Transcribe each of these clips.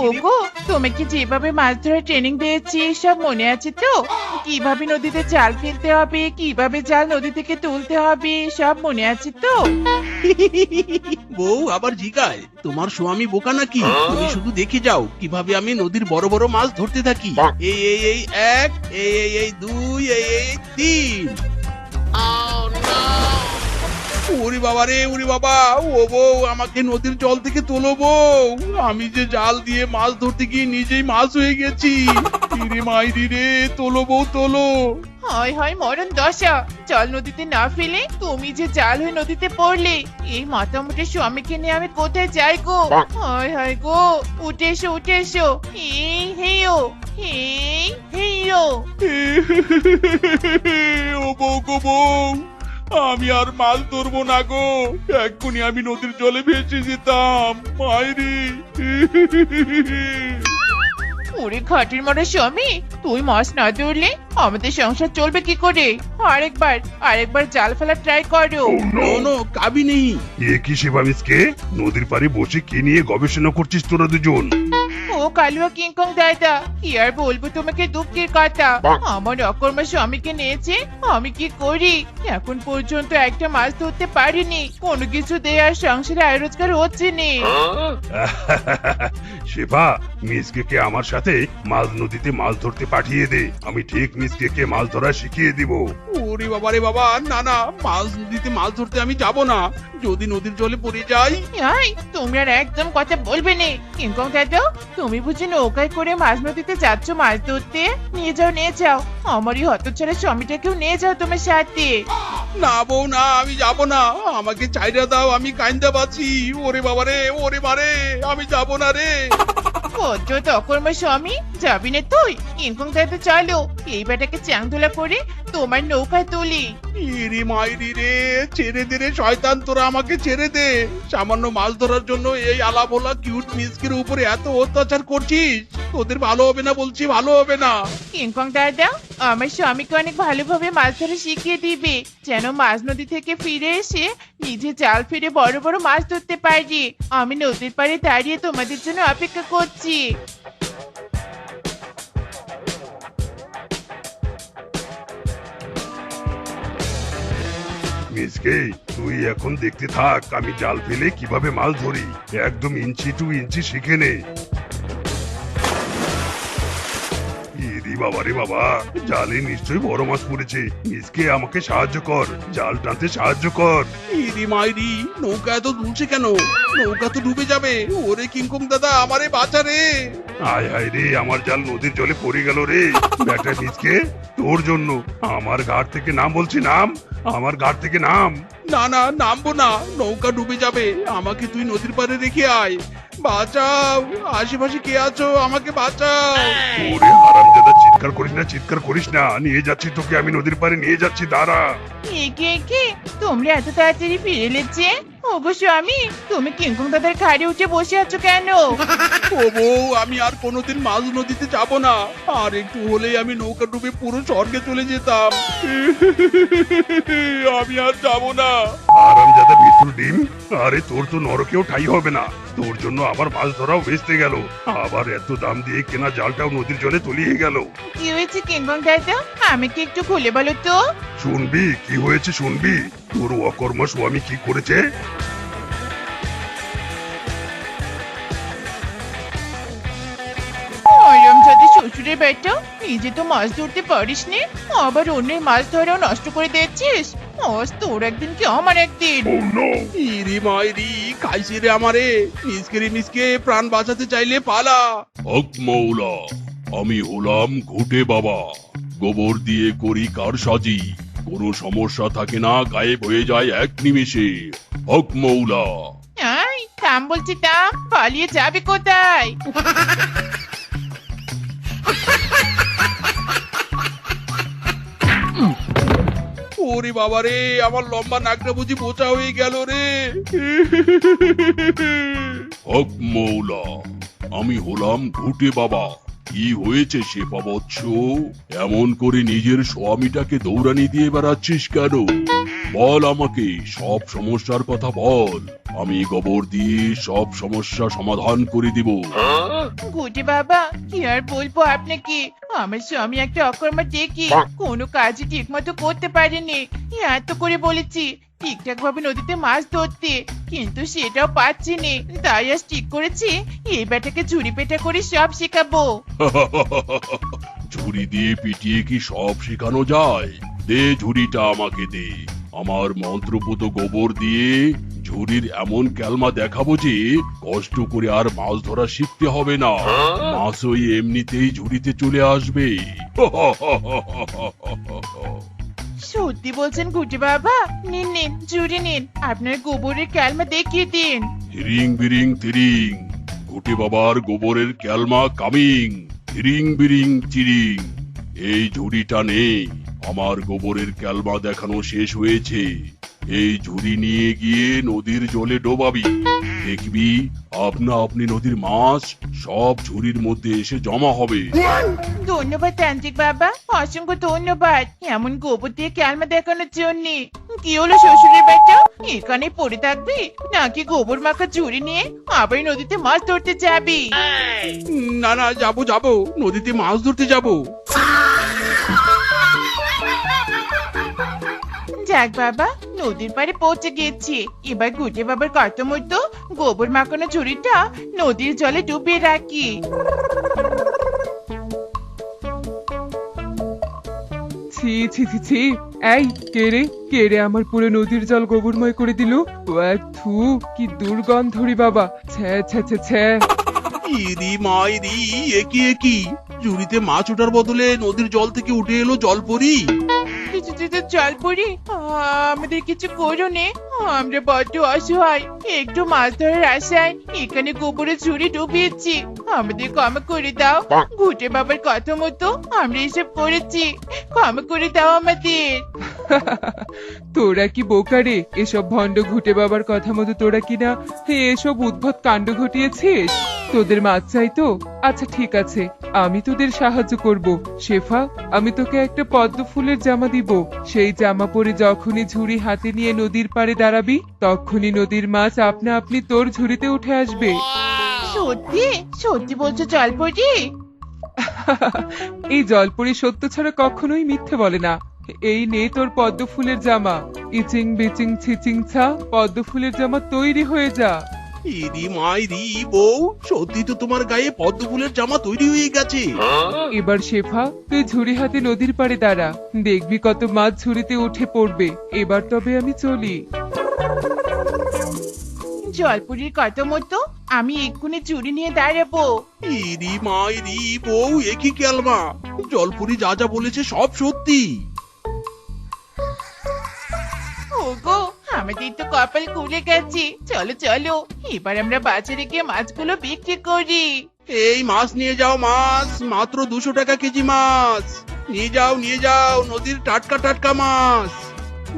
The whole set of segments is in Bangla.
ওগো, তোমাকে যেভাবে মাছ ধরার ট্রেনিং দিয়েছি সব মনে আছে তো? কিভাবে নদীতে জাল ফেলতে হবে, কিভাবে জাল নদী থেকে তুলতে হবে, সব মনে আছে তো? বউ আবার জিগায়, তোমার স্বামী বোকা নাকি? তুমি শুধু দেখে যাও কিভাবে আমি নদীর বড় বড় মাছ ধরতে থাকি। এই এই এই এক, এই দুই, এই তিন। ওরে বাবা রে, ওরে বাবা! ও বউ, আমাকে নদীর জল থেকে তোলো বউ। আমি যে জাল দিয়ে মাছ ধরতে গিয়ে নিজেই মাছ হয়ে গেছি। ইরে মাইরি রে, তোলো বউ তোলো। হয় হয় মরণ দশা, জল নদীতে না ফেলে তুমি যে জাল হয়ে নদীতে পড়লে। এই মাথামুটি স্বামীকে নিয়ে আমি কোথায় যাই গো? হয় হয় গো, উঠে এসো উঠে এসো। এই হেইও, এই হেইও। ও বউ গো বউ, আমি আর মাছ ধরবো না গো। এক্ষুনি আমি নদীর জলে ভেসে যেতাম। মাইরি! ওরে খাটির মারা স্বামী, তুই মাছ না ধরলে আমাদের সংসার চলবে কি করে? আরেকবার জাল ফেলা ট্রাই করো। নো নো, কাবি নেই। এ কি সেবা মিসকে? নদীর পাড়ে বসে কি নিয়ে গবেষণা করছিস তোরা দুজন? ও কালুয়া কিংকং দাদা, কি আর বলবো তোমাকে দুঃখের কথা। আমার অকর্মা স্বামীকে নিয়েছে, আমি কি করি? এখন পর্যন্ত একটা মাছ ধরতে পারিনি, কোনো কিছু দিয়ে আর সংসারে আয় রোজগার হচ্ছে নি। সেবা, মিসকে আমার সাথে মাছ নদীতে মাছ ধরতে পাঠিয়ে দে। আমি ঠিক মিসকে মাছ ধরা শিখিয়ে দিব। ওরে বাবা রে বাবা, না না, মাছ নদীতে মাছ ধরতে আমি যাব না। যদি নদীর জলে পড়ে যাই। এই, তুমি আর একদম কথা বলবে না। কিংকং দাদা, তুমি বুঝি নৌকায় করে মাছ নদীতে যাচ্ছ মাছ ধরতে? নিয়ে যাও। আমারই হতচ্ছাড়া স্বামীটাকেও নিয়ে যাও তোমার সাথে। না বউ না, আমি যাব না। আমাকে চাইরা দাও, আমি কাইন্দা বাঁচি। ওরে বাবা রে, ওরে মারে, আমি যাব না রে। তো অকর্মা স্বামী, যাবি না তুই? কিংকং দাদা চলো, এই বেটাকে চ্যাংদোলা করে তোমার নৌকায় তুলি। ইরি মাইরি রে, ছেড়ে দে রে শয়তান, তোরা আমাকে ছেড়ে দে। সামান্য মাছ ধরার জন্য এই আলাভোলা কিউট মিসকির উপরে এত অত্যাচার করছিস? তোদের ভালো হবে না বলছি, ভালো হবে না। কিংকং দাদা, আমার স্বামীকে অনেক ভালোভাবে মাছ ধরা শিখিয়ে দিবে, যেন মাছ নদী থেকে ফিরে এসে নিজে জাল ফিরে বড় বড় মাছ ধরতে পারি। আমি নদীর পাড়ে দাঁড়িয়ে তোমাদের জন্য অপেক্ষা করছি। মিসকে, তুই এখন দেখতে থাক আমি জাল ফেলে কিভাবে মাছ ধরি। একদম ইঞ্চি টু ইঞ্চি শিখে নে। ইরি বাবা রে বাবা, জালে নিশ্চয়ই বড় মাছ পড়েছে। মিসকে, আমাকে সাহায্য কর, জাল টানতে সাহায্য কর। ইরি মাইরি, নৌকা এত দুলছে কেন? নৌকা তো ডুবে যাবে। ওরে কিংকং দাদা, আমারে বাঁচা রে। আয় হায় রে, আমার জাল নদীর জলে পড়ে গেল রে। ব্যাটা মিসকে, তোর জন্য। আমার ঘাট থেকে নাম বলছি, নাম। আমার ঘাট থেকে নাম। না না, নামবো না, নৌকা ডুবে যাবে। আমাকে তুই নদীর পাড়ে রেখে আয়। বাঁচাও, আশেপাশে কে আছো? আমাকে বাঁচাও। ওরে হারামজাদা, চিৎকার করিস না। নিয়ে যাচ্ছি তোকে, আমি নদীর পাড়ে নিয়ে যাচ্ছি, দাঁড়া। একে তোমরা এত তাড়াতাড়ি ফিরে এলেছে? ওগো স্বামী, তুমি কিংকং দাদার ঘাড়ে উঠে বসে আছো কেন? ও বউ, আমি আর কোনোদিন মাঝ নদীতে যাব না। আর একটু হলেই আমি নৌকা ডুবে পুরো স্বর্গে চলে যেতাম। আমি আর যাব না। হারামজাদা বিট্টুর ডিম, আরে তোর তো নরকেও ঠাই হবে না। তোর জন্য আবার মাছ ধরাও ভেস্তে গেল, আবার এত দাম দিয়ে কেনা জালটাও নদীর জলে তলিয়ে গেল। কি হয়েছে কিংকং দাদা, আমাকে একটু খুলে বলো তো। শুনবি কি হয়েছে? শুনবি তোর অকর্মা স্বামী কি করেছে? হারামজাদা শ্বশুরের বেটা, নিজে তো মাছ ধরতে পারিস নি, আবার অন্যের মাছ ধরাও নষ্ট করে দিচ্ছিস। আজ তোর একদিন কি আমার একদিন। ইরি মাইরি, খাইছে রে আমারে। মিসকে প্রাণ বাঁচাতে চাইলে পালা। হক মৌলা, আমি হলাম ঘুটে বাবা। গোবর দিয়ে করি কারসাজি, কোনো সমস্যা থাকে না, গায়েব হয়ে যায় এক নিমেষে। হক মৌলা। আই থাম বলছি, থাম, পালিয়ে যাবে কোথায়? ওরে বাবা রে, আমার লম্বা নাকটা বুঝি বোচা হয়ে গেল রে। হক মৌলা, আমি হলাম ঘুটে বাবা। কি হয়েছে শেফা বৎস? এমন করে নিজের স্বামীটাকে দৌড়ানি দিয়ে বেড়াচ্ছিস কেন? বল আমাকে, সব সমস্যার কথা বল। আমি গোবর দিয়ে সব সমস্যা সমাধান করে দিব। গুটি বাবা, কি আর বলবো আপনাকে, আমার স্বামী একটা অকর্মা দেখি কোনো কাজই ঠিক মতো করতে পারেনি। এত করে বলেছি ঠিকঠাক ভাবে নদীতে মাছ ধরতে, কিন্তু সেটাও পাচ্ছি নে। তাই আজ ঠিক করেছি এই বেটাকে ঝুড়ি পেটা করে সব শেখাবো। ঝুড়ি দিয়ে পিটিয়ে কি সব শেখানো যায়? দে ঝুড়িটা আমাকে দে। আমার মন্ত্রপুত গোবর দিয়ে ঝুড়ির এমন ক্যালমা দেখাবো যে কষ্ট করে আর মাছ ধরা শিখতে হবে না, মাছ ওই এমনিতেই ঝুড়িতে চলে আসবে। সত্যি বলছেন গুটি বাবা? নিন নিন, ঝুড়ি নিন, আপনার গোবরের ক্যালমা দেখিয়ে দিন। হিরিং বিরিং তিরিং, ঘুটে বাবার গোবরের ক্যালমা কামিং। হিরিং বিরিং চিরিং। এই ঝুড়িটা নেই, আমার গোবরের ক্যালমা দেখানো শেষ হয়েছে। এই ঝুড়ি নিয়ে গিয়ে নদীর জলে ডোবাবি, দেখবি আপনা আপনি নদীর মাছ সব ঝুড়ির মধ্যে এসে জমা হবে। ধন্যবাদ তান্ত্রিক বাবা, অসংখ্য ধন্যবাদ এমন গোবর দিয়ে ক্যালমা দেখানোর জন্য। কি হলো শ্বশুরের বেটা, এখানে পড়ে থাকবি নাকি গোবর মাখা ঝুড়ি নিয়ে আবার নদীতে মাছ ধরতে যাবি? না না, যাবো যাবো, নদীতে মাছ ধরতে যাবো। যাক বাবা, নদীর পাড়ে পৌঁছে গেছি। এবার গুটে বাবার কত মতো গোবর মাখানো ঝুড়িটা নদীর জলে ডুবিয়ে রাখি। ছি ছি ছি ছি, এই কে রে আমার পুরো নদীর জল গোবরময় করে দিল। ও এক থু, কি দুর্গন্ধ রে বাবা, ছ্যা ছ্যা ছ্যা ছ্যা। ইরি মাইরি, একই একই, ঝুড়িতে মাছ ওঠার বদলে নদীর জল থেকে উঠে এলো জলপরি। জল পড়ি, আমাদের কিছু করো নে, আমরা বড্ড অসহায়, একটু মাছ ধরার আশায় এখানে গোবরের ঝুড়ি ডুবিয়েছি, আমাদের ক্ষমা করে দাও। ঘুটে বাবার কথা মতো আমরা এসব করেছি, ক্ষমা করে দাও আমাদের। তোরা কি বোকা রে? এসব ভণ্ড ঘুটে বাবার কথা মতো তোরা কিনা এসব উদ্ভট কাণ্ড ঘটিয়েছিস। তোদের মাছ চাই তো? আচ্ছা ঠিক আছে, আমি তোদের সাহায্য করব। শেফা, আমি তোকে একটা পদ্ম ফুলের জামা দিব। সেই জামা পরে যখনই ঝুড়ি হাতে নিয়ে নদীর পাড়ে দাঁড়াবি, তখনই নদীর মাছ আপনা আপনি তোর ঝুড়িতে উঠে আসবে। সত্যি সত্যি বলছো জলপরি? এই জলপরি সত্য ছাড়া কখনোই মিথ্যে বলে না। এই নে তোর পদ্ম ফুলের জামা। ইচিং বিচিং ছিচিং ছা, পদ্ম ফুলের জামা তৈরি হয়ে যা। ইরি মাইরি বউ, সত্যি তো তোমার গায়ে পদ্ম ফুলের জামা তৈরি হয়ে গেছে। এবার শেফা, তুই ঝুড়ি হাতে নদীর পাড়ে দাঁড়া, দেখবি কত মাছ ঝুড়িতে উঠে পড়বে। এবার তবে আমি চলি। জলপুরির কথা মতো আমি এক্ষুনি চুরি নিয়ে দাঁড়াবো। ইরি মাইরি বউ, একই ক্যালমা, জলপুরি যা যা বলেছে সব সত্যি। ওগো, আমাদের তো কপাল খুলে গেছে। চলো চলো, এবার আমরা বাজারে গিয়ে মাছগুলো বিক্রি করি। এই মাছ নিয়ে যাও, মাছ মাত্র 200 টাকা কেজি মাছ। নিয়ে যাও নদীর টাটকা টাটকা মাছ।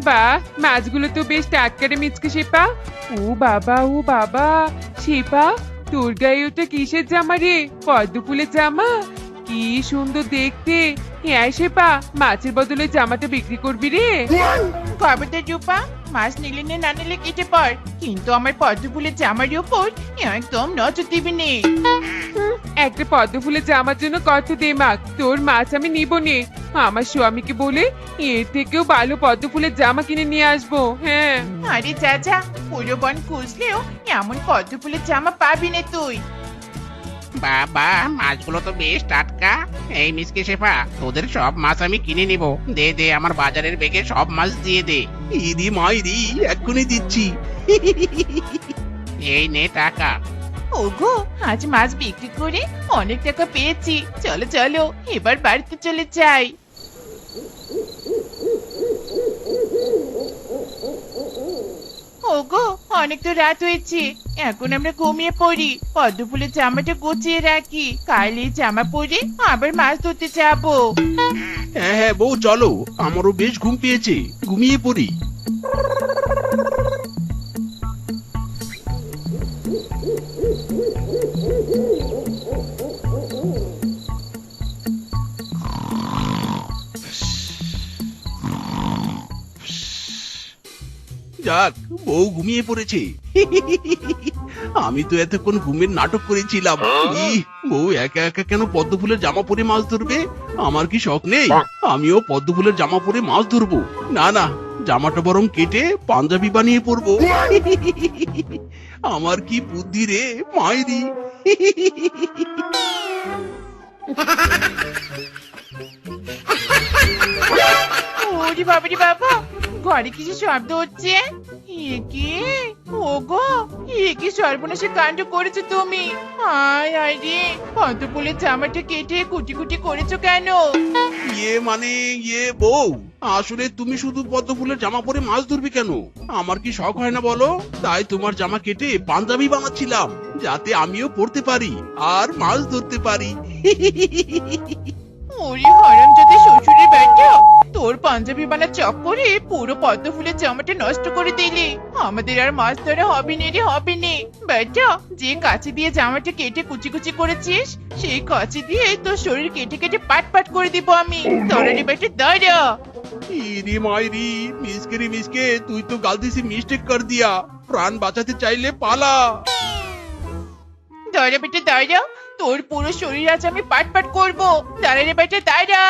বাহ, মাছগুলো তো বেশ টাটকারে মিচকে শেফা। ও বাবা শেফা, তোর গায়ে ওটা কিসের জামা রে? পদ্ম ফুলের জামা? কি সুন্দর দেখতে। হ্যাঁ শেফা, মাছের বদলে জামাটা বিক্রি করবি রে? খবরদার রূপা, মাছ নিলে নে না নিলে কেটে পড়, কিন্তু আমার পদ্ম ফুলের জামার উপর একদম নজর দিবি নে। একটা পদ্ম ফুলের জামার জন্য কত দেমাক, তোর মাছ আমি নিব নে। আমার স্বামীকে বলে এর থেকেও ভালো পদ্ম ফুলের জামা কিনে নিয়ে আসবো। হ্যাঁ, আরে চাচা, পুরো বন খুঁজলেও এমন পদ্ম ফুলের জামা পাবি না তুই। বাবা, মাছগুলো তো বেশ টাটকা। এই মিসকে শেফা, তোদের সব মাছ আমি কিনে নিব। দে দে, আমার বাজারের বেগে সব মাছ দিয়ে দে। ইরি মাইরি, এক্ষুনি দিচ্ছি। এই নে টাকা। ওগো, আজ মাছ বিক্রি করে অনেক টাকা পেয়েছি। চলো চলো, এবার বাড়িতে চলে যাই। ওগো, অনেক তো রাত হয়েছে, এখন আমরা ঘুমিয়ে পড়ি। পদ্ম ফুলের জামাটা গুছিয়ে রাখি, কাল এই জামা পরে আবার মাছ ধরতে যাবো। হ্যাঁ বউ, চলো, আমারও বেশ ঘুম পেয়েছে, ঘুমিয়ে পড়ি। বউ ঘুমিয়ে পড়েছে। আমি তো এতক্ষণ ঘুমের নাটক করেছিলাম। ইহ, বউ একা একা কেন পদ্ম ফুলের জামা পরে মাছ ধরবে? আমার কি শখ নেই আমিও পদ্ম ফুলের জামা পরে মাছ ধরবো? না না, জামাটা বরং কেটে পাঞ্জাবি বানিয়ে পরবো। আমার কি বুদ্ধি রে মাইরি। ওরে বাবারে বাবা, ঘরে কিছু শব্দ হচ্ছে। এ কি? ওগো, এ কি সর্বনাশী কাণ্ড করেছো তুমি? আয় আয় রে, পদ্ম ফুলের জামাটা কেটে কুটি কুটি করেছো কেন? বউ, আসলে তুমি শুধু পদ্ম ফুলের জামা পরে মাছ ধরবে কেন? আমার কি শখ হয় না বলো? তাই তোমার জামা কেটে পাঞ্জাবি বানাচ্ছিলাম, যাতে আমিও পড়তে পারি আর মাছ ধরতে পারি। ওরে হরামজাদা শ্বশুরের বেটা, তোর পাঞ্জাবি বানার চক্করে পুরো পদ্ম ফুলের জামাটা নষ্ট করে দিলি। আমাদের আর মাছ ধরা হবে না রে, হবে না। বেটা, যে কাঁচি দিয়ে জামাটা কেটে কুচি কুচি করেছিস, সেই কাঁচি দিয়ে তোর শরীর কেটে কেটে পাট পাট করে দিব আমি। তোরা রে বেটা দাঁড়া। ইরি মাইরি, মিসকে তুই তো গালতিসি মিস্টেক কর দিয়া। প্রাণ বাঁচাতে চাইলে পালা। দাঁড়া বেটা দাঁড়া, তোর পুরো শরীর আজ আমি পাট পাট করবো। দাঁড়া রে বেটা দাঁড়া।